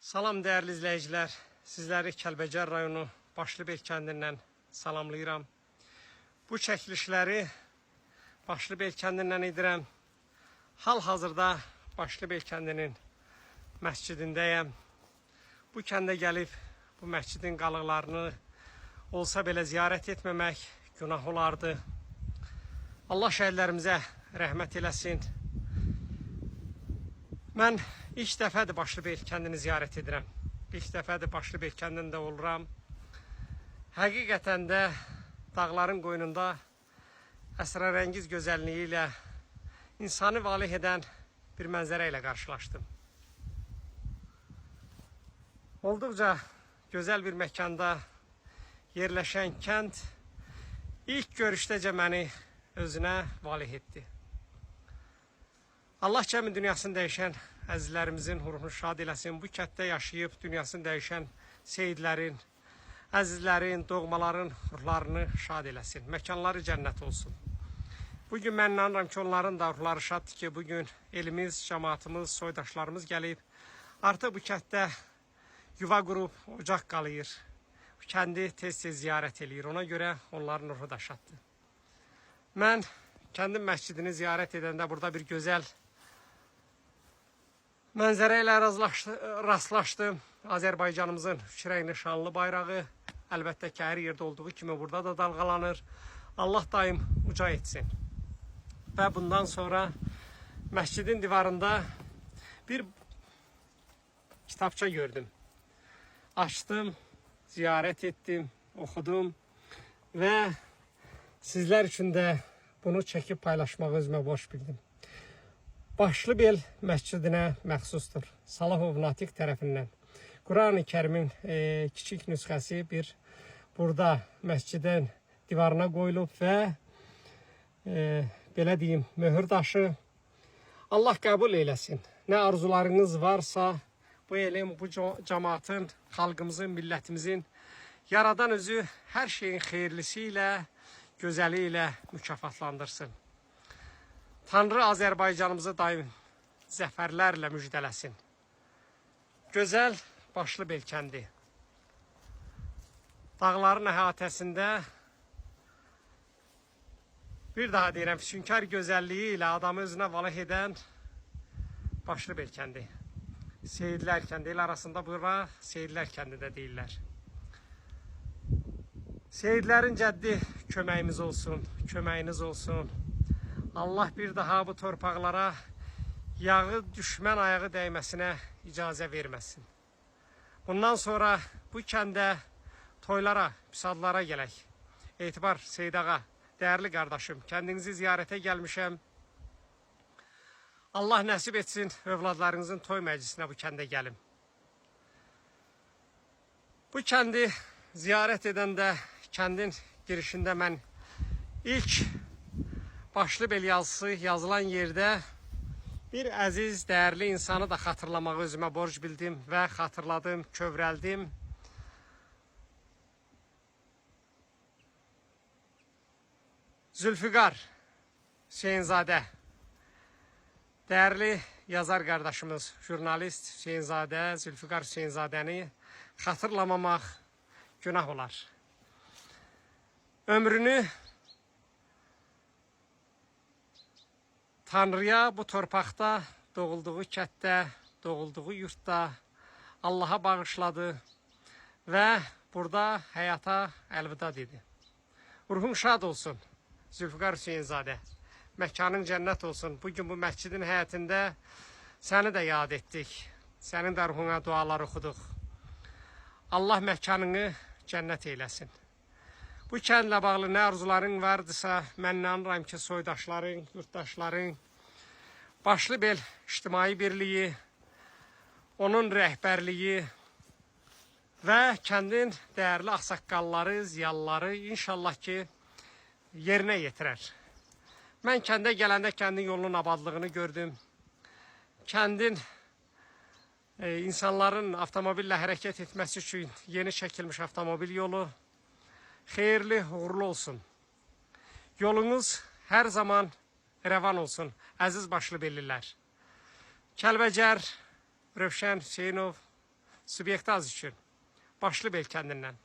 Salam değerli izleyiciler, sizləri Kəlbəcər rayonu Başlıbel kəndindən salamlayıram. Bu çəkilişləri Başlıbel kəndindən edirəm. Hal-hazırda Başlıbel kəndinin məscidindəyəm. Bu kəndə gəlib bu məscidin qalıqlarını olsa belə ziyarət etməmək günah olardı. Allah şəhidlərimizə rəhmət eləsin. Mən ilk dəfədir Başlıbel kəndini ziyarət edirəm. İlk dəfədir Başlıbel kəndində oluram. Həqiqətən də dağların qoynunda əsrarəngiz gözəlliyi ilə insanı valeh edən bir mənzərə ilə qarşılaşdım. Olduqca gözəl bir məkanda yerləşən kənd ilk görüşdəcə məni özünə valeh etdi. Allah cəmi dünyasını dəyişən əzizlərimizin ruhunu şad eləsin. Bu kənddə yaşayıb dünyasını dəyişən seyidlərin, əzizlərin, doğmaların ruhlarını şad eləsin. Məkanları cənnət olsun. Bugün mən inanıram ki, onların da ruhları şaddır ki, bugün elimiz, cəmaatımız, soydaşlarımız gəlib. Artıq bu kənddə yuva qurub, ocaq qalıyır. Bu kəndi tez-tez ziyarət eləyir. Ona görə onların ruhu da şaddır. Mən kəndin məscidini ziyarət edəndə burada bir gözəl mənzərə ilə rastlaşdım. Azərbaycanımızın üç rəngli şanlı bayrağı əlbəttə ki, hər yerdə olduğu kimi burada da dalğalanır. Allah daim uca etsin. Və bundan sonra məscidin divarında bir kitabça gördüm. Açdım, ziyarət etdim, oxudum və sizlər üçün də bunu çəkib paylaşmağı özümə borc bildim. Başlıbel məscidinə məxsusdur. Salahov Natiq tərəfindən. Quran-ı Kərimin kiçik nüsxəsi bir burada məscidin divarına qoyulub və belə deyim, möhür daşı. Allah qəbul eləsin. Nə arzularınız varsa bu elm, bu cəmaatın, xalqımızın, millətimizin yaradan özü hər şeyin xeyirlisi ilə, gözəli ilə mükafatlandırsın. Tanrı Azərbaycanımızı daim zəfərlərlə müjdələsin. Gözəl Başlıbel kəndi. Dağların əhatəsində bir daha deyirəm, füsunkar gözəlliyi ilə adamı özünə valeh edən Başlıbel kəndi. Seyidlər kəndi ilə arasında bura Seyidlər kəndi də deyirlər. Seyidlərin cəddi köməyimiz olsun, köməyiniz olsun. Allah bir daha bu torpaqlara yağı düşmən ayağı dəyməsinə icazə verməsin. Bundan sonra bu kəndə toylara, püsadlara gələk. Etibar Seydağa, dəyərli qardaşım, kəndinizi ziyarətə gəlmişəm. Allah nəsib etsin, övladlarınızın toy məclisinə bu kəndə gəlim. Bu kəndi ziyarət edəndə, kəndin girişində mən ilk Başlıbel yazısı yazılan yerdə bir əziz, dəyərli insanı da xatırlamağı özümə borc bildim və xatırladım, kövrəldim. Zülfüqar Hüseynzadə, dəyərli yazar qardaşımız, jurnalist Hüseynzadə, Zülfüqar Hüseynzadəni xatırlamamaq günah olar. Ömrünü Tanrıya bu torpaqda, doğulduğu kətdə, doğulduğu yurtda Allaha bağışladı və burada həyata əlvida dedi. Ruhun şad olsun Zülfüqar Hüseynzadə. Məkanın cənnət olsun. Bugün bu məscidin həyətində səni də yad etdik. Sənin də ruhuna dualar oxuduq. Allah məkanını cənnət eyləsin. Bu kəndlə bağlı nə arzuların vardısa, mən inanıram ki, soydaşların, yurttaşların, Başlıbel İctimai Birliyi, onun rəhbərliyi və kəndin dəyərli ağsaqqalları, ziyalıları inşallah ki, yerinə yetirər. Mən kəndə gələndə kəndin yolunun abadlığını gördüm. Kəndin insanların avtomobillə hərəkət etməsi üçün yeni çəkilmiş avtomobil yolu xeyirli, uğurlu olsun. Yolunuz hər zaman rəvan olsun, əziz Başlıbellilər. Kəlbəcər, Rövşən Hüseynov, Subyekt Az üçün. Başlıbel kəndindən.